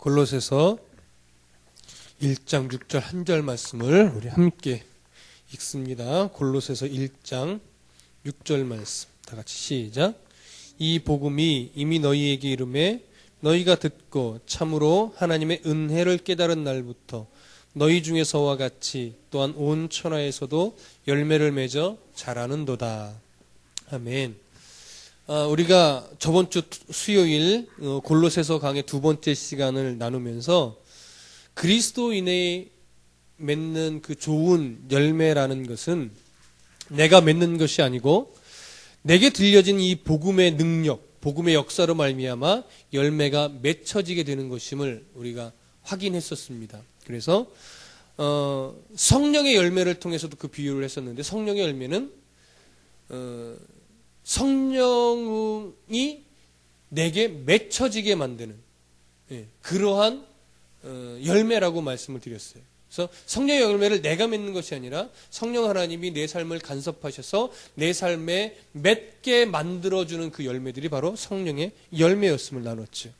골로새서 1장 6절 한 절 말씀을 우리 함께 읽습니다. 골로새서 1장 6절 말씀 다 같이 시작. 이 복음이 이미 너희에게 이르매 너희가 듣고 참으로 하나님의 은혜를 깨달은 날부터 너희 중에서와 같이 또한 온 천하에서도 열매를 맺어 자라는도다. 아멘. 우리가 저번 주 수요일 골로새서 강의 두 번째 시간을 나누면서 그리스도인의 맺는 그 좋은 열매라는 것은 내가 맺는 것이 아니고 내게 들려진 이 복음의 능력, 복음의 역사로 말미암아 열매가 맺혀지게 되는 것임을 우리가 확인했었습니다. 그래서 성령의 열매를 통해서도 그 비유를 했었는데, 성령의 열매는 성령이 내게 맺혀지게 만드는 그러한 열매라고 말씀을 드렸어요. 그래서 성령의 열매를 내가 맺는 것이 아니라 성령 하나님이 내 삶을 간섭하셔서 내 삶에 맺게 만들어주는 그 열매들이 바로 성령의 열매였음을 나눴죠.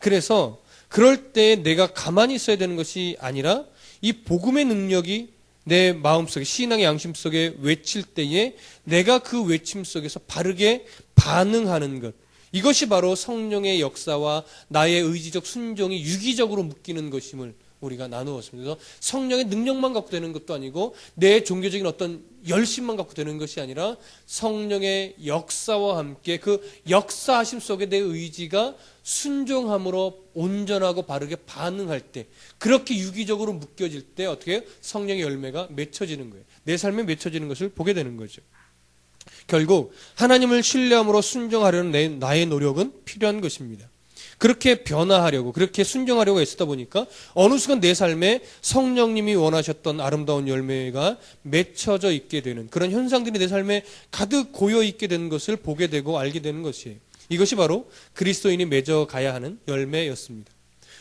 그래서 그럴 때 내가 가만히 있어야 되는 것이 아니라 이 복음의 능력이 내 마음속에, 신앙의 양심 속에 외칠 때에 내가 그 외침 속에서 바르게 반응하는 것, 이것이 바로 성령의 역사와 나의 의지적 순종이 유기적으로 묶이는 것임을 우리가 나누었습니다. 그래서 성령의 능력만 갖고 되는 것도 아니고 내 종교적인 어떤 열심만 갖고 되는 것이 아니라 성령의 역사와 함께 그 역사하심 속에 내 의지가 순종함으로 온전하고 바르게 반응할 때, 그렇게 유기적으로 묶여질 때 어떻게 해요? 성령의 열매가 맺혀지는 거예요. 내 삶에 맺혀지는 것을 보게 되는 거죠. 결국 하나님을 신뢰함으로 순종하려는 나의 노력은 필요한 것입니다. 그렇게 변화하려고, 그렇게 순종하려고 애쓰다 보니까 어느 순간 내 삶에 성령님이 원하셨던 아름다운 열매가 맺혀져 있게 되는 그런 현상들이 내 삶에 가득 고여 있게 되는 것을 보게 되고 알게 되는 것이에요. 이것이 바로 그리스도인이 맺어가야 하는 열매였습니다.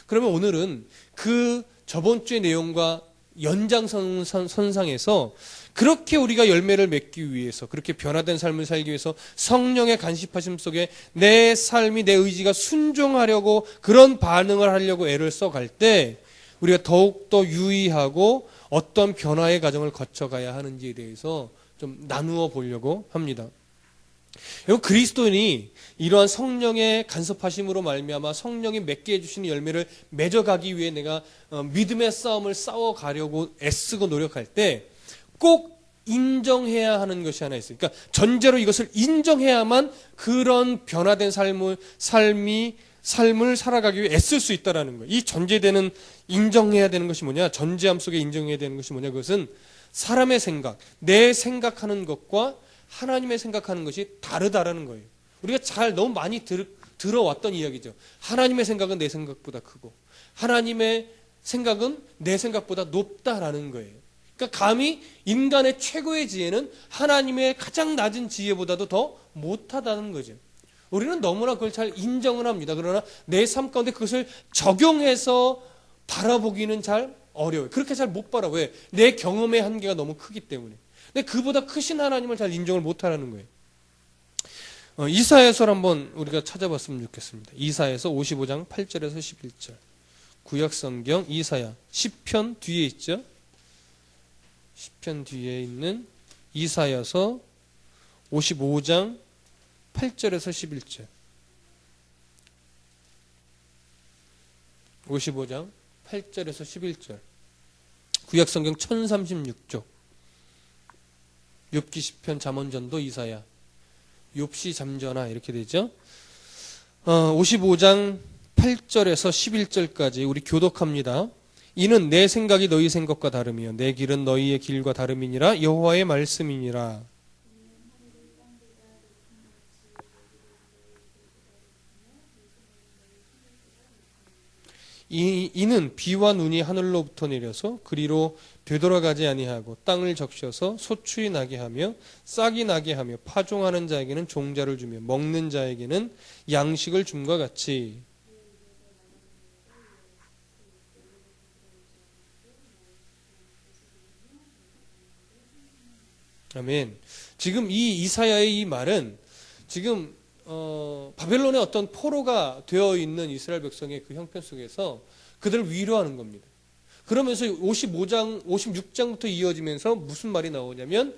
그러면 오늘은 그 저번 주의 내용과 연장선상에서 그렇게 우리가 열매를 맺기 위해서, 그렇게 변화된 삶을 살기 위해서 성령의 간섭하심 속에 내 삶이, 내 의지가 순종하려고, 그런 반응을 하려고 애를 써갈 때 우리가 더욱더 유의하고 어떤 변화의 과정을 거쳐가야 하는지에 대해서 좀 나누어 보려고 합니다. 그리스도인이 이러한 성령의 간섭하심으로 말미암아 성령이 맺게 해주시는 열매를 맺어가기 위해 내가 믿음의 싸움을 싸워가려고 애쓰고 노력할 때 꼭 인정해야 하는 것이 하나 있어요. 그러니까 전제로 이것을 인정해야만 그런 변화된 삶을 살아가기 위해 애쓸 수 있다는 거예요. 이 전제되는, 인정해야 되는 것이 뭐냐, 전제함 속에 인정해야 되는 것이 뭐냐, 그것은 사람의 생각, 내 생각하는 것과 하나님의 생각하는 것이 다르다라는 거예요. 우리가 너무 많이 들어왔던 이야기죠. 하나님의 생각은 내 생각보다 크고 하나님의 생각은 내 생각보다 높다라는 거예요. 그러니까 감히 인간의 최고의 지혜는 하나님의 가장 낮은 지혜보다도 더 못하다는 거죠. 우리는 너무나 그걸 잘 인정을 합니다. 그러나 내 삶 가운데 그것을 적용해서 바라보기는 잘 어려워요. 그렇게 잘 못 바라. 왜? 내 경험의 한계가 너무 크기 때문에. 근데 그보다 크신 하나님을 잘 인정을 못하라는 거예요. 이사야서를 한번 우리가 찾아봤으면 좋겠습니다. 이사야서 55장 8절에서 11절. 구약성경 이사야, 시편 뒤에 있죠. 시편 뒤에 있는 이사야서 55장 8절에서 11절. 55장 8절에서 11절. 구약성경 1036쪽. 욥기 시편 잠언전도 이사야, 욥시 잠전하 이렇게 되죠. 55장 8절에서 11절까지 우리 교독합니다. 이는 내 생각이 너희 생각과 다르며 내 길은 너희의 길과 다름이니라. 여호와의 말씀이니라. 이는 비와 눈이 하늘로부터 내려서 그리로 되돌아가지 아니하고 땅을 적셔서 소출이 나게 하며 싹이 나게 하며 파종하는 자에게는 종자를 주며 먹는 자에게는 양식을 줌과 같이. 아멘. 지금 이 이사야의 이 말은 지금 바벨론의 어떤 포로가 되어 있는 이스라엘 백성의 그 형편 속에서 그들을 위로하는 겁니다. 그러면서 55장, 56장부터 이어지면서 무슨 말이 나오냐면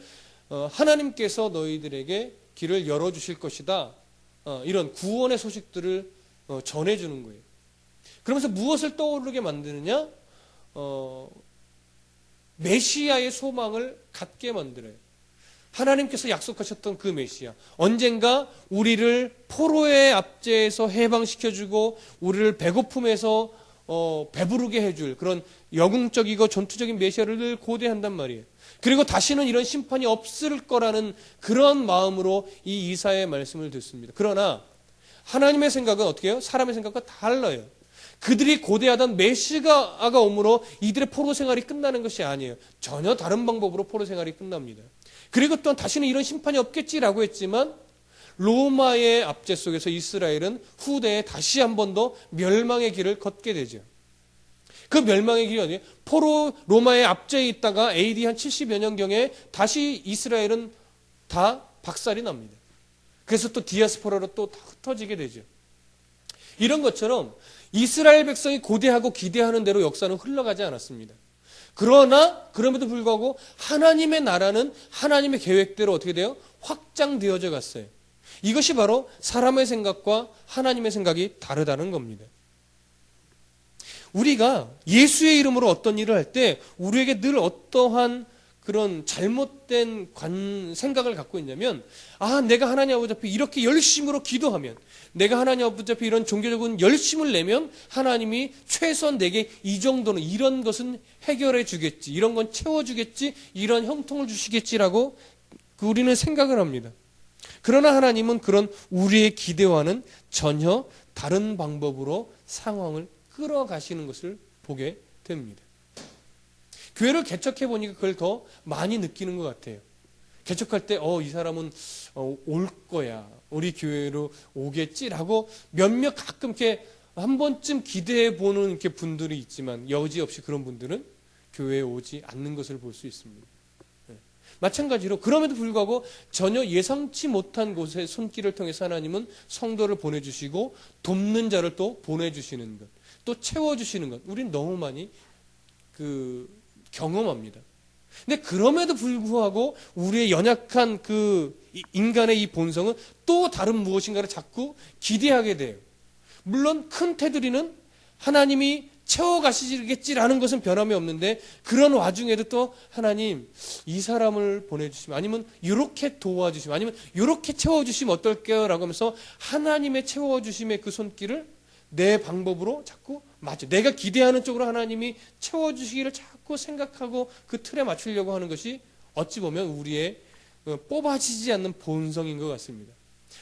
하나님께서 너희들에게 길을 열어주실 것이다. 이런 구원의 소식들을 전해주는 거예요. 그러면서 무엇을 떠오르게 만드느냐? 메시아의 소망을 갖게 만들어요. 하나님께서 약속하셨던 그 메시아, 언젠가 우리를 포로의 압제에서 해방시켜주고 우리를 배고픔에서 배부르게 해줄 그런 영웅적이고 전투적인 메시아를 늘 고대한단 말이에요. 그리고 다시는 이런 심판이 없을 거라는 그런 마음으로 이 이사야의 말씀을 듣습니다. 그러나 하나님의 생각은 어떻게 해요? 사람의 생각과 달라요. 그들이 고대하던 메시아가 오므로 이들의 포로 생활이 끝나는 것이 아니에요. 전혀 다른 방법으로 포로 생활이 끝납니다. 그리고 또한 다시는 이런 심판이 없겠지라고 했지만 로마의 압제 속에서 이스라엘은 후대에 다시 한 번 더 멸망의 길을 걷게 되죠. 그 멸망의 길이 어디예요? 포로 로마의 압제에 있다가 AD 한 70여 년경에 다시 이스라엘은 다 박살이 납니다. 그래서 또 디아스포라로 또 흩어지게 되죠. 이런 것처럼 이스라엘 백성이 고대하고 기대하는 대로 역사는 흘러가지 않았습니다. 그러나 그럼에도 불구하고 하나님의 나라는 하나님의 계획대로 어떻게 돼요? 확장되어져 갔어요. 이것이 바로 사람의 생각과 하나님의 생각이 다르다는 겁니다. 우리가 예수의 이름으로 어떤 일을 할 때 우리에게 늘 어떠한 그런 잘못된 생각을 갖고 있냐면, 내가 하나님 아버지 앞에 이렇게 열심으로 기도하면, 내가 하나님 아버지 앞에 이런 종교적인 열심을 내면 하나님이 최소한 내게 이 정도는, 이런 것은 해결해 주겠지, 이런 건 채워주겠지, 이런 형통을 주시겠지라고 우리는 생각을 합니다. 그러나 하나님은 그런 우리의 기대와는 전혀 다른 방법으로 상황을 끌어가시는 것을 보게 됩니다. 교회를 개척해 보니까 그걸 더 많이 느끼는 것 같아요. 개척할 때 이 사람은 올 거야, 우리 교회로 오겠지라고 몇몇 가끔 이렇게 한 번쯤 기대해 보는 이렇게 분들이 있지만 여지없이 그런 분들은 교회에 오지 않는 것을 볼 수 있습니다. 마찬가지로 그럼에도 불구하고 전혀 예상치 못한 곳에 손길을 통해서 하나님은 성도를 보내주시고 돕는 자를 또 보내주시는 것, 또 채워주시는 것, 우린 너무 많이 경험합니다. 근데 그럼에도 불구하고 우리의 연약한 인간의 이 본성은 또 다른 무엇인가를 자꾸 기대하게 돼요. 물론 큰 테두리는 하나님이 채워가시겠지라는 것은 변함이 없는데, 그런 와중에도 또 하나님 이 사람을 보내주시면, 아니면 이렇게 도와주시면, 아니면 이렇게 채워주시면 어떨까요? 라고 하면서 하나님의 채워주심의 그 손길을 내 방법으로 자꾸 내가 기대하는 쪽으로 하나님이 채워주시기를 자꾸 생각하고 그 틀에 맞추려고 하는 것이 어찌 보면 우리의 뽑아지지 않는 본성인 것 같습니다.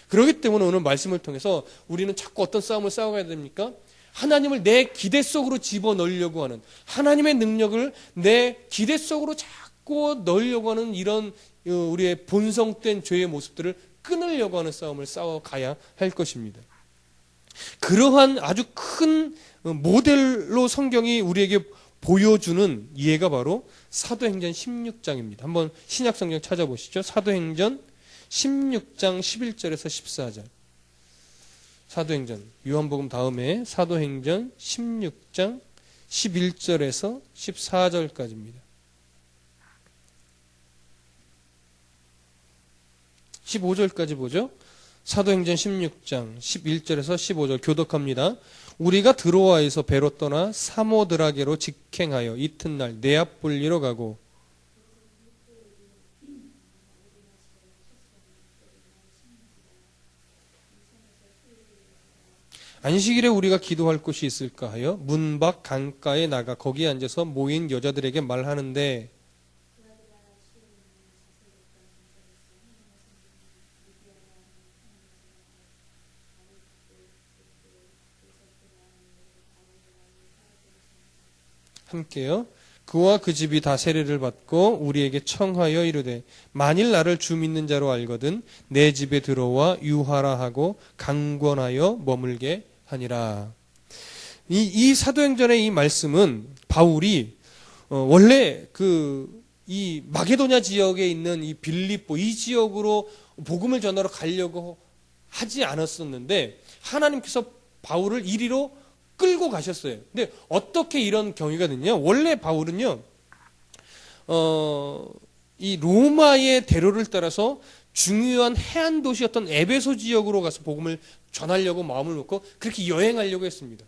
그렇기 때문에 오늘 말씀을 통해서 우리는 자꾸 어떤 싸움을 싸워가야 됩니까? 하나님을 내 기대 속으로 집어넣으려고 하는, 하나님의 능력을 내 기대 속으로 자꾸 넣으려고 하는 이런 우리의 본성된 죄의 모습들을 끊으려고 하는 싸움을 싸워가야 할 것입니다. 그러한 아주 큰 모델로 성경이 우리에게 보여주는 예가 바로 사도행전 16장입니다. 한번 신약성경 찾아보시죠. 사도행전 16장 11절에서 14절. 사도행전, 요한복음 다음에 사도행전 16장 11절에서 14절까지입니다. 15절까지 보죠. 사도행전 16장 11절에서 15절 교독합니다. 우리가 드로아에서 배로 떠나 사모드라게로 직행하여 이튿날 네아폴리로 가고, 안식일에 우리가 기도할 곳이 있을까 하여 문 밖 강가에 나가 거기에 앉아서 모인 여자들에게 말하는데, 함께요. 그와 그 집이 다 세례를 받고 우리에게 청하여 이르되, 만일 나를 주 믿는 자로 알거든 내 집에 들어와 유하라 하고 강권하여 머물게 하니라. 이 사도행전의 이 말씀은 바울이 원래 이 마게도냐 지역에 있는 이 빌립보 이 지역으로 복음을 전하러 가려고 하지 않았었는데 하나님께서 바울을 이리로 끌고 가셨어요. 근데 어떻게 이런 경위가 됐냐? 원래 바울은요, 이 로마의 대로를 따라서 중요한 해안 도시였던 에베소 지역으로 가서 복음을 전하려고 마음을 먹고 그렇게 여행하려고 했습니다.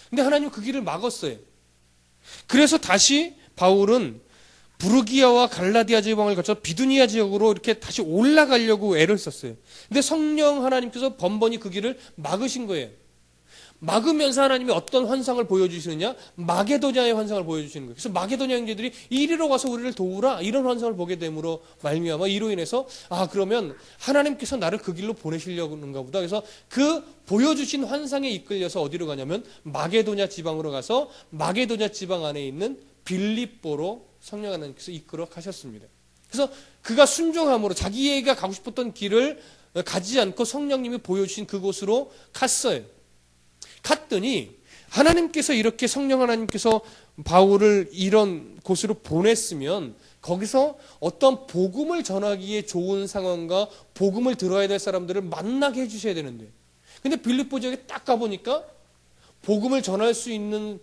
근데 하나님 그 길을 막았어요. 그래서 다시 바울은 부르기아와 갈라디아 지방을 거쳐 비두니아 지역으로 이렇게 다시 올라가려고 애를 썼어요. 근데 성령 하나님께서 번번이 그 길을 막으신 거예요. 막으면서 하나님이 어떤 환상을 보여주시느냐? 마게도냐의 환상을 보여주시는 거예요. 그래서 마게도냐 형제들이 이리로 와서 우리를 도우라 이런 환상을 보게 됨으로 말미암아 이로 인해서 그러면 하나님께서 나를 그 길로 보내시려고 하는가 보다. 그래서 그 보여주신 환상에 이끌려서 어디로 가냐면 마게도냐 지방으로 가서 마게도냐 지방 안에 있는 빌립보로 성령 하나님께서 이끌어 가셨습니다. 그래서 그가 순종함으로 자기가 가고 싶었던 길을 가지 않고 성령님이 보여주신 그곳으로 갔어요. 갔더니 하나님께서 이렇게 성령 하나님께서 바울을 이런 곳으로 보냈으면 거기서 어떤 복음을 전하기에 좋은 상황과 복음을 들어야 될 사람들을 만나게 해주셔야 되는데, 근데 빌립보 지역에 딱 가보니까 복음을 전할 수 있는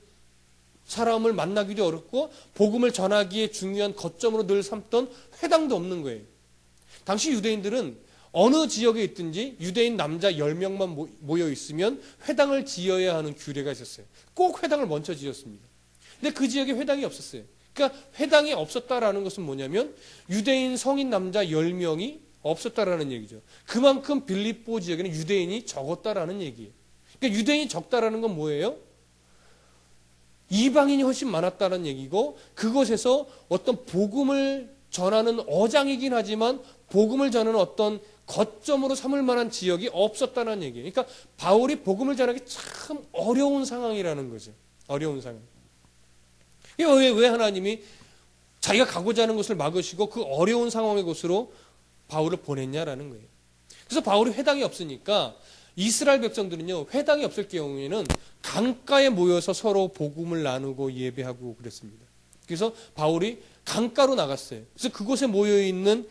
사람을 만나기도 어렵고 복음을 전하기에 중요한 거점으로 늘 삼던 회당도 없는 거예요. 당시 유대인들은 어느 지역에 있든지 유대인 남자 10명만 모여 있으면 회당을 지어야 하는 규례가 있었어요. 꼭 회당을 먼저 지었습니다. 근데 그 지역에 회당이 없었어요. 그러니까 회당이 없었다라는 것은 뭐냐면 유대인 성인 남자 10명이 없었다라는 얘기죠. 그만큼 빌립보 지역에는 유대인이 적었다라는 얘기예요. 그러니까 유대인이 적다라는 건 뭐예요? 이방인이 훨씬 많았다는 얘기고, 그곳에서 어떤 복음을 전하는 어장이긴 하지만 복음을 전하는 어떤 거점으로 삼을 만한 지역이 없었다는 얘기예요. 그러니까 바울이 복음을 전하기 참 어려운 상황이라는 거죠. 어려운 상황. 왜 하나님이 자기가 가고자 하는 곳을 막으시고 그 어려운 상황의 곳으로 바울을 보냈냐라는 거예요. 그래서 바울이 회당이 없으니까 이스라엘 백성들은요, 회당이 없을 경우에는 강가에 모여서 서로 복음을 나누고 예배하고 그랬습니다. 그래서 바울이 강가로 나갔어요. 그래서 그곳에 모여있는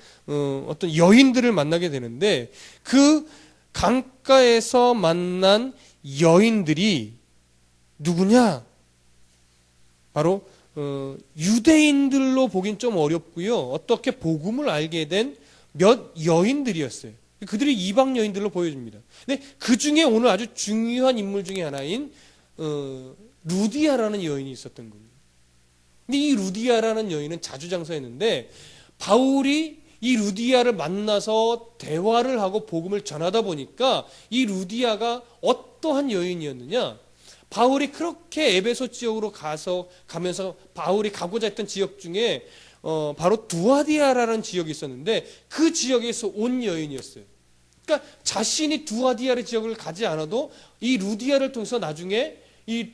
어떤 여인들을 만나게 되는데, 그 강가에서 만난 여인들이 누구냐? 바로 유대인들로 보긴 좀 어렵고요. 어떻게 복음을 알게 된 몇 여인들이었어요. 그들이 이방 여인들로 보여집니다. 근데 그 중에 오늘 아주 중요한 인물 중에 하나인 루디아라는 여인이 있었던 겁니다. 근데 이 루디아라는 여인은 자주장사였는데 바울이 이 루디아를 만나서 대화를 하고 복음을 전하다 보니까 이 루디아가 어떠한 여인이었느냐? 바울이 그렇게 에베소 지역으로 가면서 바울이 가고자 했던 지역 중에 바로 두아디아라는 지역이 있었는데 그 지역에서 온 여인이었어요. 그러니까 자신이 두아디아 지역을 가지 않아도 이 루디아를 통해서 나중에 이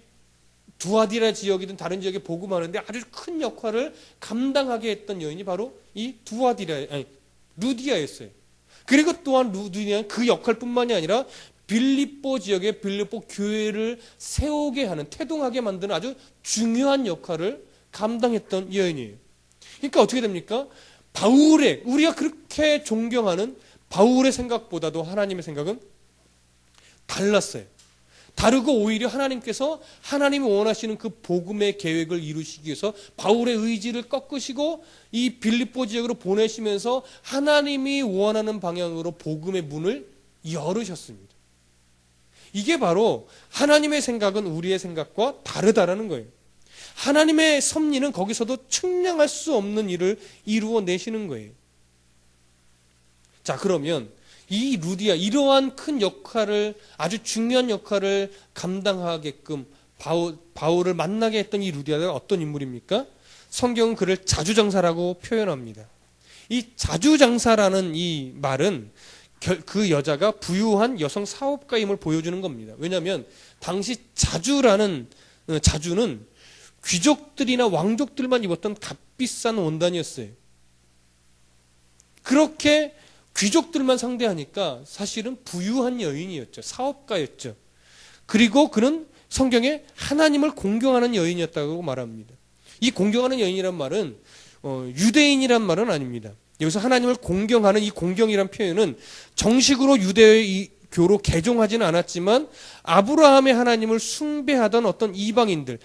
두아디라 지역이든 다른 지역에 복음하는데 아주 큰 역할을 감당하게 했던 여인이 바로 이 루디아였어요. 그리고 또한 루디아는 그 역할뿐만이 아니라 빌립보 지역에 빌립보 교회를 세우게 하는, 태동하게 만드는 아주 중요한 역할을 감당했던 여인이에요. 그러니까 어떻게 됩니까? 우리가 그렇게 존경하는 바울의 생각보다도 하나님의 생각은 달랐어요. 다르고 오히려 하나님께서 하나님이 원하시는 그 복음의 계획을 이루시기 위해서 바울의 의지를 꺾으시고 이 빌립보 지역으로 보내시면서 하나님이 원하는 방향으로 복음의 문을 열으셨습니다. 이게 바로 하나님의 생각은 우리의 생각과 다르다라는 거예요. 하나님의 섭리는 거기서도 측량할 수 없는 일을 이루어내시는 거예요. 자, 그러면 이 루디아, 이러한 큰 역할을, 아주 중요한 역할을 감당하게끔 바울을 만나게 했던 이 루디아가 어떤 인물입니까? 성경은 그를 자주장사라고 표현합니다. 이 자주장사라는 이 말은 그 여자가 부유한 여성 사업가임을 보여주는 겁니다. 왜냐하면 당시 자주는 귀족들이나 왕족들만 입었던 값비싼 원단이었어요. 그렇게 귀족들만 상대하니까 사실은 부유한 여인이었죠. 사업가였죠. 그리고 그는 성경에 하나님을 공경하는 여인이었다고 말합니다. 이 공경하는 여인이란 말은 유대인이란 말은 아닙니다. 여기서 하나님을 공경하는 이 공경이란 표현은 정식으로 유대의 교로 개종하지는 않았지만 아브라함의 하나님을 숭배하던 어떤 이방인들,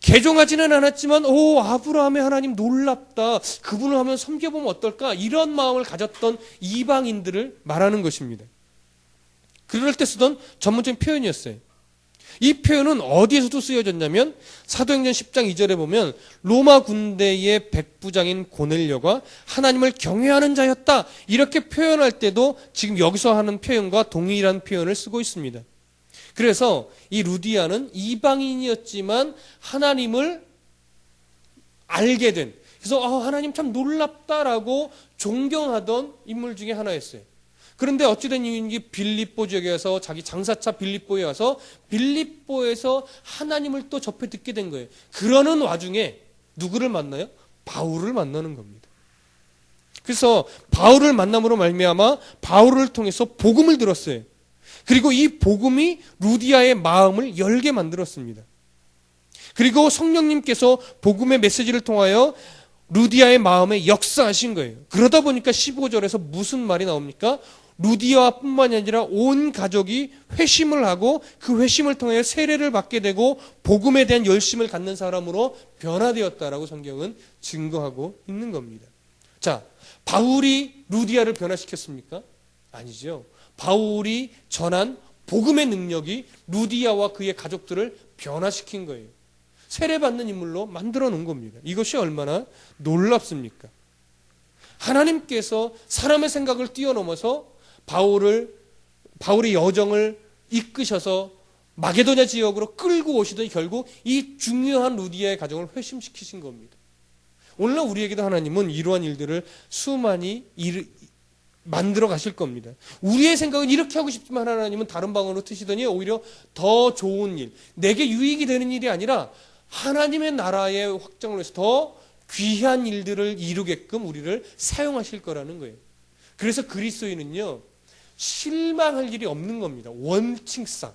개종하지는 않았지만 아브라함의 하나님 놀랍다, 그분을 한번 섬겨보면 어떨까, 이런 마음을 가졌던 이방인들을 말하는 것입니다. 그럴 때 쓰던 전문적인 표현이었어요. 이 표현은 어디에서도 쓰여졌냐면 사도행전 10장 2절에 보면 로마 군대의 백부장인 고넬료가 하나님을 경외하는 자였다, 이렇게 표현할 때도 지금 여기서 하는 표현과 동일한 표현을 쓰고 있습니다. 그래서 이 루디아는 이방인이었지만 하나님을 알게 된, 그래서 하나님 참 놀랍다라고 존경하던 인물 중에 하나였어요. 그런데 어찌된 이유인지 빌립보 지역에 와서 자기 장사차 빌립보에 와서 빌립보에서 하나님을 또 접해 듣게 된 거예요. 그러는 와중에 누구를 만나요? 바울을 만나는 겁니다. 그래서 바울을 만남으로 말미암아 바울을 통해서 복음을 들었어요. 그리고 이 복음이 루디아의 마음을 열게 만들었습니다. 그리고 성령님께서 복음의 메시지를 통하여 루디아의 마음에 역사하신 거예요. 그러다 보니까 15절에서 무슨 말이 나옵니까? 루디아뿐만이 아니라 온 가족이 회심을 하고 그 회심을 통해 세례를 받게 되고 복음에 대한 열심을 갖는 사람으로 변화되었다라고 성경은 증거하고 있는 겁니다. 자, 바울이 루디아를 변화시켰습니까? 아니죠. 바울이 전한 복음의 능력이 루디아와 그의 가족들을 변화시킨 거예요. 세례받는 인물로 만들어 놓은 겁니다. 이것이 얼마나 놀랍습니까? 하나님께서 사람의 생각을 뛰어넘어서 바울의 여정을 이끄셔서 마게도냐 지역으로 끌고 오시더니 결국 이 중요한 루디아의 가정을 회심시키신 겁니다. 오늘날 우리에게도 하나님은 이러한 일들을 수많이 만들어 가실 겁니다. 우리의 생각은 이렇게 하고 싶지만 하나님은 다른 방향으로 트시더니 오히려 더 좋은 일, 내게 유익이 되는 일이 아니라 하나님의 나라의 확장을 위해서 더 귀한 일들을 이루게끔 우리를 사용하실 거라는 거예요. 그래서 그리스도인은요, 실망할 일이 없는 겁니다. 원칙상.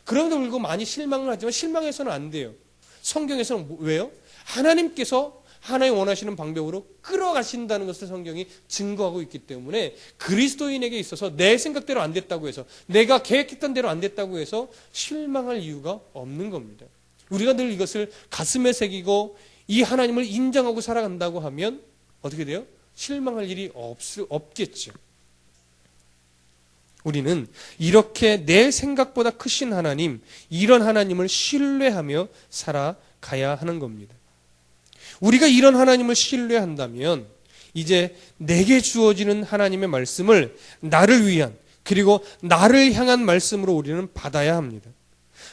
그럼에도 불구하고 많이 실망을 하지만 실망해서는 안 돼요. 성경에서는 왜요? 하나님께서 하나님 원하시는 방법으로 끌어가신다는 것을 성경이 증거하고 있기 때문에 그리스도인에게 있어서 내 생각대로 안 됐다고 해서, 내가 계획했던 대로 안 됐다고 해서 실망할 이유가 없는 겁니다. 우리가 늘 이것을 가슴에 새기고 이 하나님을 인정하고 살아간다고 하면 어떻게 돼요? 실망할 일이 없겠죠. 우리는 이렇게 내 생각보다 크신 하나님, 이런 하나님을 신뢰하며 살아가야 하는 겁니다. 우리가 이런 하나님을 신뢰한다면 이제 내게 주어지는 하나님의 말씀을 나를 위한, 그리고 나를 향한 말씀으로 우리는 받아야 합니다.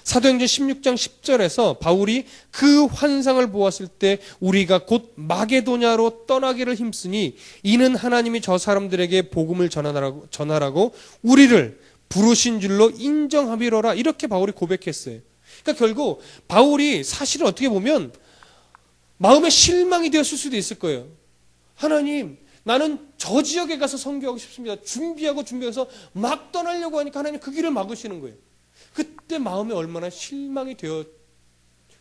사도행전 16장 10절에서 바울이 그 환상을 보았을 때 우리가 곧 마게도냐로 떠나기를 힘쓰니 이는 하나님이 저 사람들에게 복음을 전하라고 우리를 부르신 줄로 인정함이로라, 이렇게 바울이 고백했어요. 그러니까 결국 바울이 사실은 어떻게 보면 마음에 실망이 되었을 수도 있을 거예요. 하나님, 나는 저 지역에 가서 선교하고 싶습니다. 준비해서 막 떠나려고 하니까 하나님 그 길을 막으시는 거예요. 그때 마음에 얼마나 실망이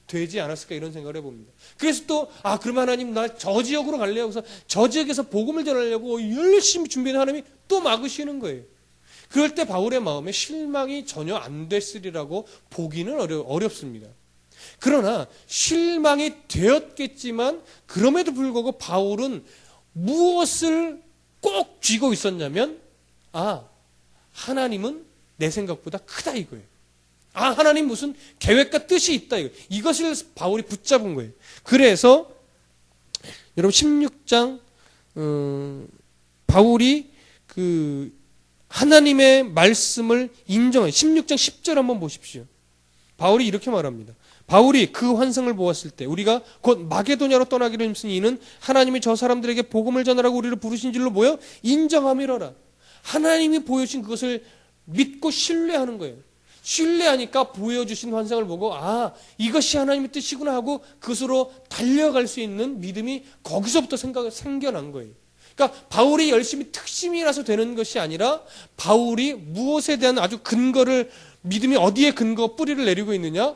되지 않았을까, 이런 생각을 해봅니다. 그래서 또 그러면 하나님 나 저 지역으로 갈래요. 그래서 저 지역에서 복음을 전하려고 열심히 준비한 하나님이 또 막으시는 거예요. 그럴 때 바울의 마음에 실망이 전혀 안 됐으리라고 보기는 어렵습니다. 그러나 실망이 되었겠지만 그럼에도 불구하고 바울은 무엇을 꼭 쥐고 있었냐면 하나님은 내 생각보다 크다 이거예요. 하나님 무슨 계획과 뜻이 있다 이거. 이것을 바울이 붙잡은 거예요. 그래서 여러분 16장 바울이 그 하나님의 말씀을 인정해요. 16장 10절 한번 보십시오. 바울이 이렇게 말합니다. 바울이 그 환상을 보았을 때 우리가 곧 마게도냐로 떠나기로 힘쓰니 이는 하나님이 저 사람들에게 복음을 전하라고 우리를 부르신 줄로 뭐요? 인정함이로라. 하나님이 보여주신 그것을 믿고 신뢰하는 거예요. 신뢰하니까 보여주신 환상을 보고 이것이 하나님의 뜻이구나 하고 그것으로 달려갈 수 있는 믿음이 거기서부터 생겨난 거예요. 그러니까 바울이 열심히 특심이라서 되는 것이 아니라 바울이 무엇에 대한 아주 근거를, 믿음이 어디에 근거 뿌리를 내리고 있느냐?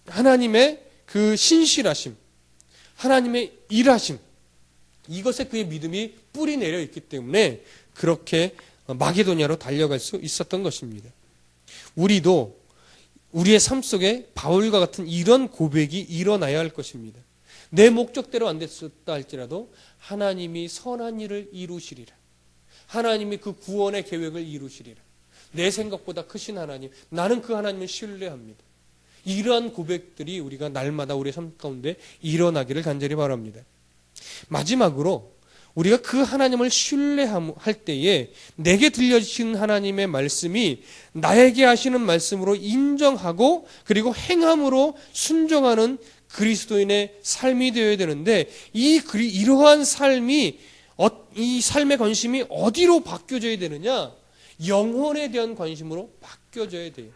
하나님의 그 신실하심, 하나님의 일하심, 이것에 그의 믿음이 뿌리 내려 있기 때문에 그렇게 마게도냐로 달려갈 수 있었던 것입니다. 우리도 우리의 삶 속에 바울과 같은 이런 고백이 일어나야 할 것입니다. 내 목적대로 안 됐었다 할지라도 하나님이 선한 일을 이루시리라. 하나님이 그 구원의 계획을 이루시리라. 내 생각보다 크신 하나님, 나는 그 하나님을 신뢰합니다. 이러한 고백들이 우리가 날마다 우리의 삶 가운데 일어나기를 간절히 바랍니다. 마지막으로 우리가 그 하나님을 신뢰할 때에 내게 들려주신 하나님의 말씀이 나에게 하시는 말씀으로 인정하고 그리고 행함으로 순종하는 그리스도인의 삶이 되어야 되는데 이러한 삶이 이 삶의 관심이 어디로 바뀌어져야 되느냐? 영혼에 대한 관심으로 바뀌어져야 돼요.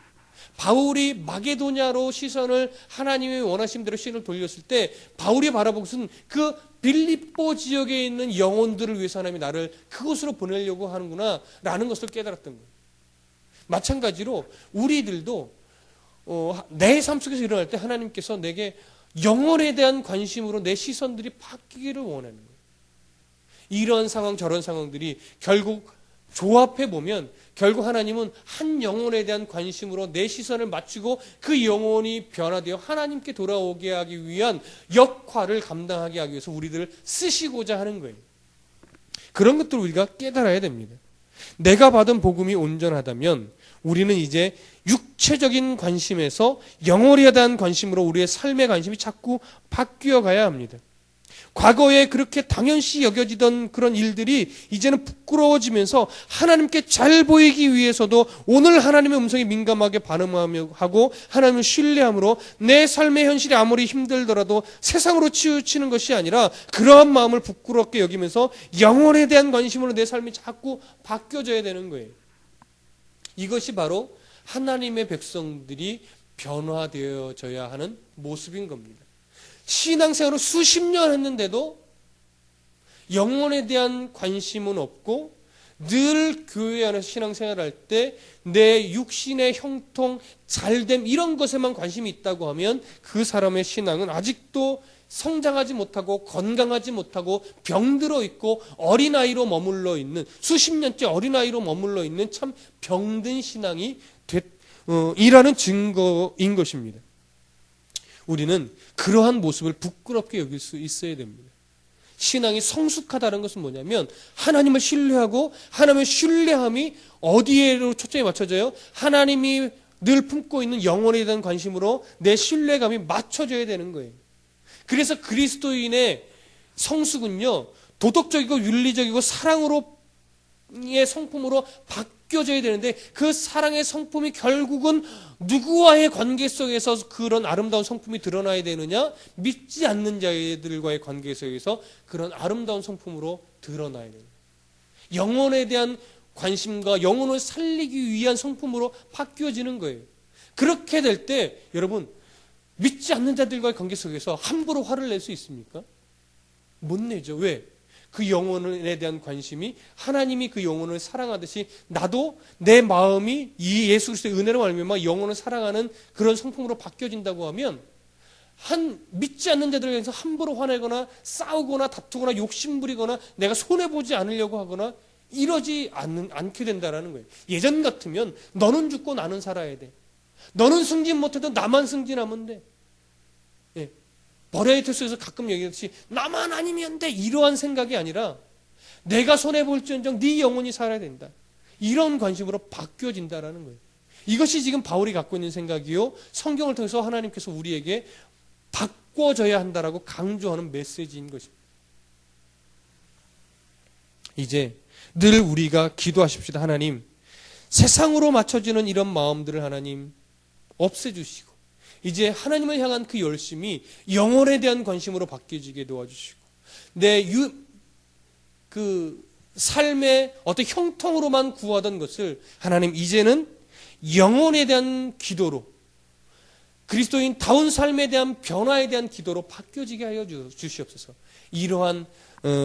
바울이 마게도냐로 시선을 하나님의 원하신 대로 시선을 돌렸을 때 바울이 바라본 것은 그 빌립보 지역에 있는 영혼들을 위해서 하나님이 나를 그곳으로 보내려고 하는구나 라는 것을 깨달았던 거예요. 마찬가지로 우리들도 내 삶 속에서 일어날 때 하나님께서 내게 영혼에 대한 관심으로 내 시선들이 바뀌기를 원하는 거예요. 이런 상황 저런 상황들이 결국 조합해 보면 결국 하나님은 한 영혼에 대한 관심으로 내 시선을 맞추고 그 영혼이 변화되어 하나님께 돌아오게 하기 위한 역할을 감당하게 하기 위해서 우리들을 쓰시고자 하는 거예요. 그런 것들을 우리가 깨달아야 됩니다. 내가 받은 복음이 온전하다면 우리는 이제 육체적인 관심에서 영혼에 대한 관심으로 우리의 삶의 관심이 자꾸 바뀌어 가야 합니다. 과거에 그렇게 당연시 여겨지던 그런 일들이 이제는 부끄러워지면서 하나님께 잘 보이기 위해서도 오늘 하나님의 음성에 민감하게 반응하고 하나님을 신뢰함으로 내 삶의 현실이 아무리 힘들더라도 세상으로 치우치는 것이 아니라 그러한 마음을 부끄럽게 여기면서 영혼에 대한 관심으로 내 삶이 자꾸 바뀌어져야 되는 거예요. 이것이 바로 하나님의 백성들이 변화되어져야 하는 모습인 겁니다. 신앙생활을 수십 년 했는데도 영혼에 대한 관심은 없고 늘 교회 안에서 신앙생활을 할 때 내 육신의 형통, 잘됨 이런 것에만 관심이 있다고 하면 그 사람의 신앙은 아직도 성장하지 못하고 건강하지 못하고 병들어 있고 어린아이로 머물러 있는 수십 년째 어린아이로 머물러 있는 참 병든 신앙이 이라는 증거인 것입니다. 우리는 그러한 모습을 부끄럽게 여길 수 있어야 됩니다. 신앙이 성숙하다는 것은 뭐냐면 하나님을 신뢰하고 하나님의 신뢰함이 어디에로 초점이 맞춰져요? 하나님이 늘 품고 있는 영혼에 대한 관심으로 내 신뢰감이 맞춰져야 되는 거예요. 그래서 그리스도인의 성숙은요, 도덕적이고 윤리적이고 사랑의 성품으로 바뀌어져야 되는데 그 사랑의 성품이 결국은 누구와의 관계 속에서 그런 아름다운 성품이 드러나야 되느냐? 믿지 않는 자들과의 관계 속에서 그런 아름다운 성품으로 드러나야 됩니다. 영혼에 대한 관심과 영혼을 살리기 위한 성품으로 바뀌어지는 거예요. 그렇게 될 때 여러분 믿지 않는 자들과의 관계 속에서 함부로 화를 낼 수 있습니까? 못 내죠. 왜? 그 영혼에 대한 관심이 하나님이 그 영혼을 사랑하듯이 나도 내 마음이 이 예수 그리스도의 은혜로 말미암아 영혼을 사랑하는 그런 성품으로 바뀌어진다고 하면 믿지 않는 자들에 대해서 함부로 화내거나 싸우거나 다투거나 욕심부리거나 내가 손해보지 않으려고 하거나 이러지 않게 된다는 거예요. 예전 같으면 너는 죽고 나는 살아야 돼. 너는 승진 못해도 나만 승진하면 돼. 예. 버라이어티에서 가끔 얘기했듯이 나만 아니면 돼. 이러한 생각이 아니라 내가 손해볼지언정 네 영혼이 살아야 된다. 이런 관심으로 바뀌어진다는 거예요. 이것이 지금 바울이 갖고 있는 생각이요. 성경을 통해서 하나님께서 우리에게 바꿔져야 한다라고 강조하는 메시지인 것입니다. 이제 늘 우리가 기도하십시다. 하나님, 세상으로 맞춰지는 이런 마음들을 하나님 없애주시고 이제 하나님을 향한 그 열심이 영혼에 대한 관심으로 바뀌어지게 도와주시고 내 삶의 어떤 형통으로만 구하던 것을 하나님 이제는 영혼에 대한 기도로 그리스도인다운 삶에 대한 변화에 대한 기도로 바뀌어지게 하여 주시옵소서. 이러한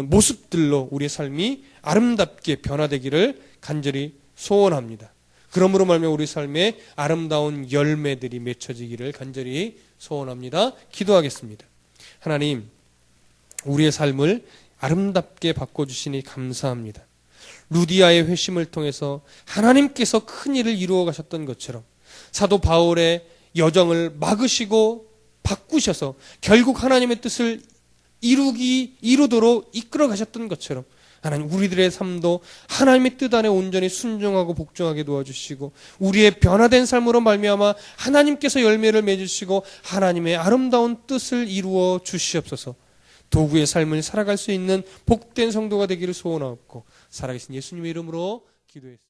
모습들로 우리의 삶이 아름답게 변화되기를 간절히 소원합니다. 그러므로 말미암아 우리 삶에 아름다운 열매들이 맺혀지기를 간절히 소원합니다. 기도하겠습니다. 하나님, 우리의 삶을 아름답게 바꿔주시니 감사합니다. 루디아의 회심을 통해서 하나님께서 큰 일을 이루어 가셨던 것처럼 사도 바울의 여정을 막으시고 바꾸셔서 결국 하나님의 뜻을 이루도록 이끌어 가셨던 것처럼 하나님 우리들의 삶도 하나님의 뜻 안에 온전히 순종하고 복종하게 도와주시고 우리의 변화된 삶으로 말미암아 하나님께서 열매를 맺으시고 하나님의 아름다운 뜻을 이루어 주시옵소서. 도구의 삶을 살아갈 수 있는 복된 성도가 되기를 소원하옵고 살아계신 예수님의 이름으로 기도했습니다.